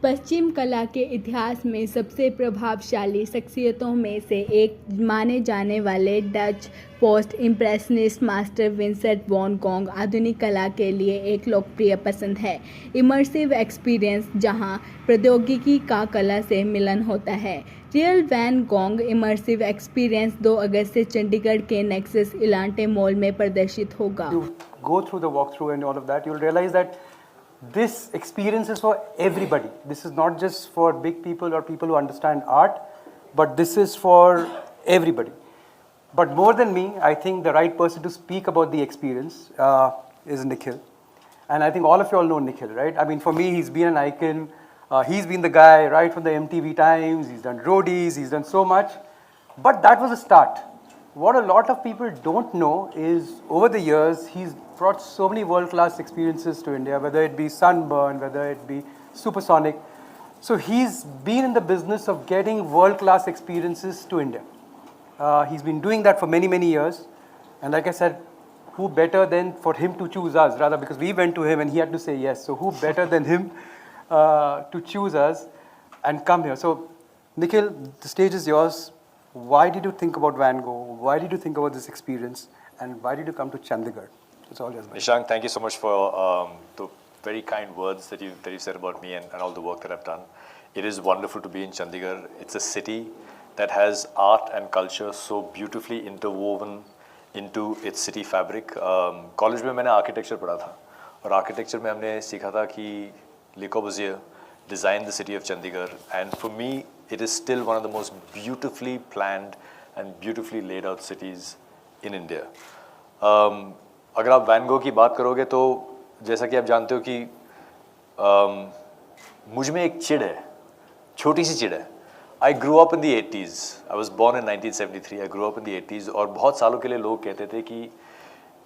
पश्चिम कला के इतिहास में सबसे प्रभावशाली शख्सियतों में से एक माने जाने वाले Dutch post impressionist master Vincent van Gogh आधुनिक कला के लिए एक लोकप्रिय पसंद है। इमर्सिव एक्सपीरियंस जहां प्रौद्योगिकी का कला से मिलन होता है। Real van Gogh immersive experience 2 अगस्त से चंडीगढ़ के नेक्सस इलांटे मॉल में प्रदर्शित होगा। Go through the walkthrough and all of that, you'll realize that this experience is for everybody. This is not just for big people or people who understand art, but this is for everybody. But more than me, I think the right person to speak about the experience is Nikhil. And I think all of you all know Nikhil, right? I mean, for me, he's been an icon. He's been the guy right from the MTV times. He's done roadies, he's done so much. But that was a start. What a lot of people don't know is over the years, he's brought so many world-class experiences to India, whether it be Sunburn, whether it be Supersonic. So he's been in the business of getting world-class experiences to India. He's been doing that for many, many years. And like I said, who better than for him to choose us, rather, because we went to him and he had to say yes. So who better than him to choose us and come here. So Nikhil, the stage is yours. Why did you think about Van Gogh? Why did you think about this experience? And why did you come to Chandigarh? It's all yours. Nishank, thank you so much for the very kind words that you said about me and all the work that I've done. It is wonderful to be in Chandigarh. It's a city that has art and culture so beautifully interwoven into its city fabric. College में मैंने architecture पढ़ा था और architecture में हमने सीखा था कि Le Corbusier designed the city of Chandigarh, and for me it is still one of the most beautifully planned and beautifully laid out cities in India. अगर आप वैन गो की बात करोगे तो जैसा कि आप जानते हो कि मुझ में एक चिड़ है, छोटी सी चिड़ है. I grew up in the 80s. I was born in 1973. I grew up in the 80s और बहुत सालों के लिए लोग कहते थे कि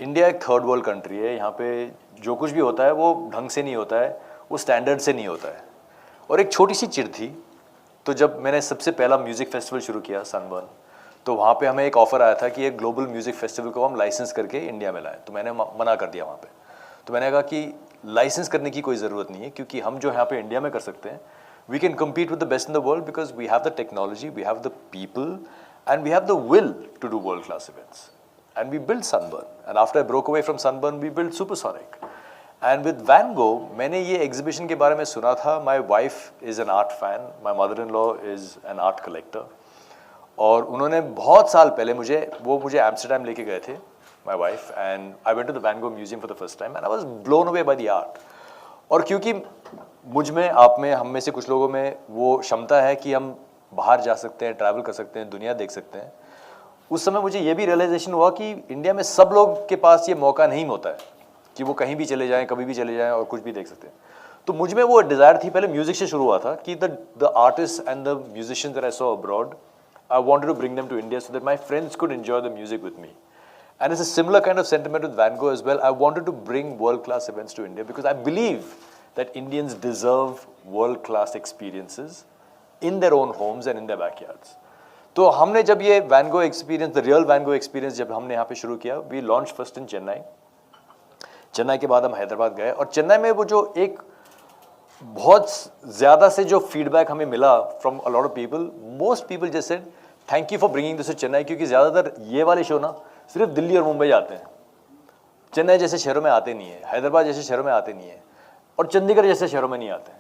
इंडिया एक थर्ड वर्ल्ड कंट्री है, यहाँ पे जो कुछ भी होता है वो ढंग से नहीं होता है, वो स्टैंडर्ड से नहीं होता है. और एक छोटी सी चिड़ थी. तो जब मैंने सबसे पहला म्यूज़िक फेस्टिवल शुरू किया सनबर्न, तो वहाँ पे हमें एक ऑफ़र आया था कि एक ग्लोबल म्यूज़िक फेस्टिवल को हम लाइसेंस करके इंडिया में लाएं. तो मैंने मना कर दिया वहाँ पे. तो मैंने कहा कि लाइसेंस करने की कोई ज़रूरत नहीं है, क्योंकि हम जो यहाँ पे इंडिया में कर सकते हैं, we can compete with the best in the world because we have the technology, we have the people, and we have the will to do world-class events. And we built Sunburn. And after I broke away from Sunburn, we built Supersonic. And with Van Gogh, मैंने ये exhibition के बारे में सुना था. My wife is an art fan. My mother-in-law is an art collector. और उन्होंने बहुत साल पहले मुझे एम्स्टर्डम लेके गए थे, my wife, and I went to the Van Gogh Museum for the first time, and I was blown away by the art. और क्योंकि मुझ में, आप में, हम में से कुछ लोगों में वो क्षमता है कि हम बाहर जा सकते हैं, ट्रैवल कर सकते हैं, दुनिया देख सकते हैं, उस समय मुझे ये भी रियलाइजेशन हुआ कि इंडिया में सब लोग के पास ये मौका नहीं होता है कि वो कहीं भी चले जाएं, कभी भी चले जाएं और कुछ भी देख सकते हैं. तो मुझ में वो डिज़ायर थी, पहले म्यूज़िक से शुरू हुआ था कि the artist and the musicians that I saw abroad, I wanted to bring them to India so that my friends could enjoy the music with me. And it's a similar kind of sentiment with Van Gogh as well. I wanted to bring world-class events to India because I believe that Indians deserve world-class experiences in their own homes and in their backyards. तो हमने जब ये Van Gogh experience, the real Van Gogh experience जब हमने यहाँ पे शुरू किया, we launched first in Chennai. Chennai के बाद हम हैदराबाद गए और चेन्नई में वो जो एक बहुत ज़्यादा से जो फीडबैक हमें मिला from a lot of people, most people just said thank you for bringing this to Chennai, क्योंकि ज़्यादातर ये वाले शो ना सिर्फ दिल्ली और मुंबई आते हैं, चेन्नई जैसे शहरों में आते नहीं है, हैदराबाद जैसे शहरों में आते नहीं है, और चंडीगढ़ जैसे शहरों में नहीं आते हैं.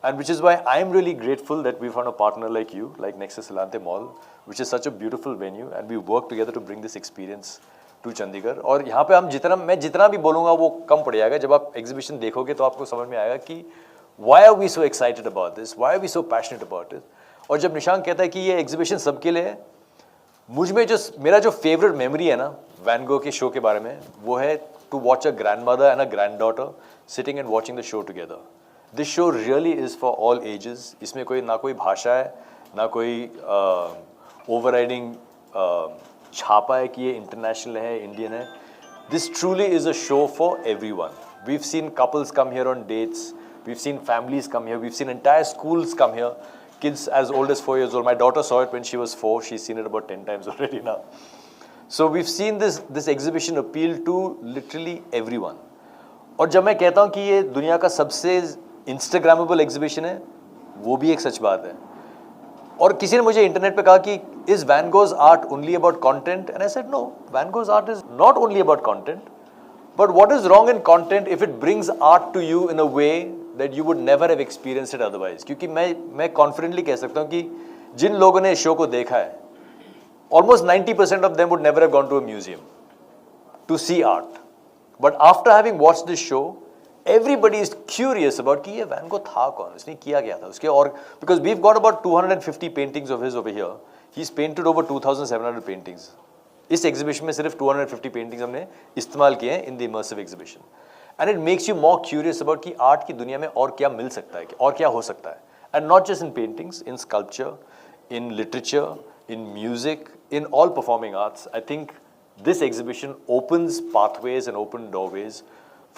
And which is why I am really grateful that we found a partner like you, like Nexus Elante mall, which is such a beautiful venue, and we work together to bring this experience to Chandigarh. और यहाँ पे मैं जितना भी बोलूँगा वो कम पड़ जाएगा. जब आप एग्जीबिशन देखोगे तो आपको समझ में आएगा कि why are we so excited about this, why are we so passionate about it. और जब निशांक कहता है कि ये एग्जीबिशन सबके लिए है, मुझ में जो मेरा जो फेवरेट मेमोरी है ना वैन गो के शो के बारे में, वो है to watch a grandmother and a granddaughter sitting and watching the show together. This show really is for all ages. इसमें कोई ना कोई भाषा है, ना कोई ओवरराइडिंग छापा है कि ये इंटरनेशनल है, इंडियन है. This truly is a show for every one. We've seen couples come here on dates, we've seen families come here, we've seen entire schools come here, kids as old as 4 years old. My daughter saw it when she was 4, she's seen it about 10 times already now. So we've seen this exhibition appeal to literally everyone. और जब मैं कहता हूँ कि ये दुनिया का सबसे इंस्टाग्रामेबल एग्जीबिशन है, वो भी एक सच बात है. और किसी ने मुझे इंटरनेट पे कहा कि is van Gogh's art only about content, and I said no, van Gogh's art is not only about content, but what is wrong in content if it brings art to you in a way that you would never have experienced it otherwise. क्योंकि मैं confidently कह सकता हूँ कि जिन लोगों ने इस show को देखा है, almost 90% of them would never have gone to a museum to see art. But after having watched this show, everybody is curious about कि ये वैन गो था कौन, इसने किया क्या था उसके. और because we've got about 250 paintings of his over here, he's painted over 2,700 paintings. इस एग्जीबिशन में सिर्फ 250 पेंटिंग्स हमने इस्तेमाल किए हैं in the immersive exhibition. And it makes you more curious about कि आर्ट की दुनिया में और क्या मिल सकता है और क्या हो सकता है. And not just in paintings, in sculpture, in literature, in music, in all performing arts. I think this exhibition opens pathways and open doorways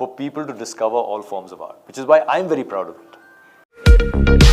for people to discover all forms of art, which is why I'm very proud of it.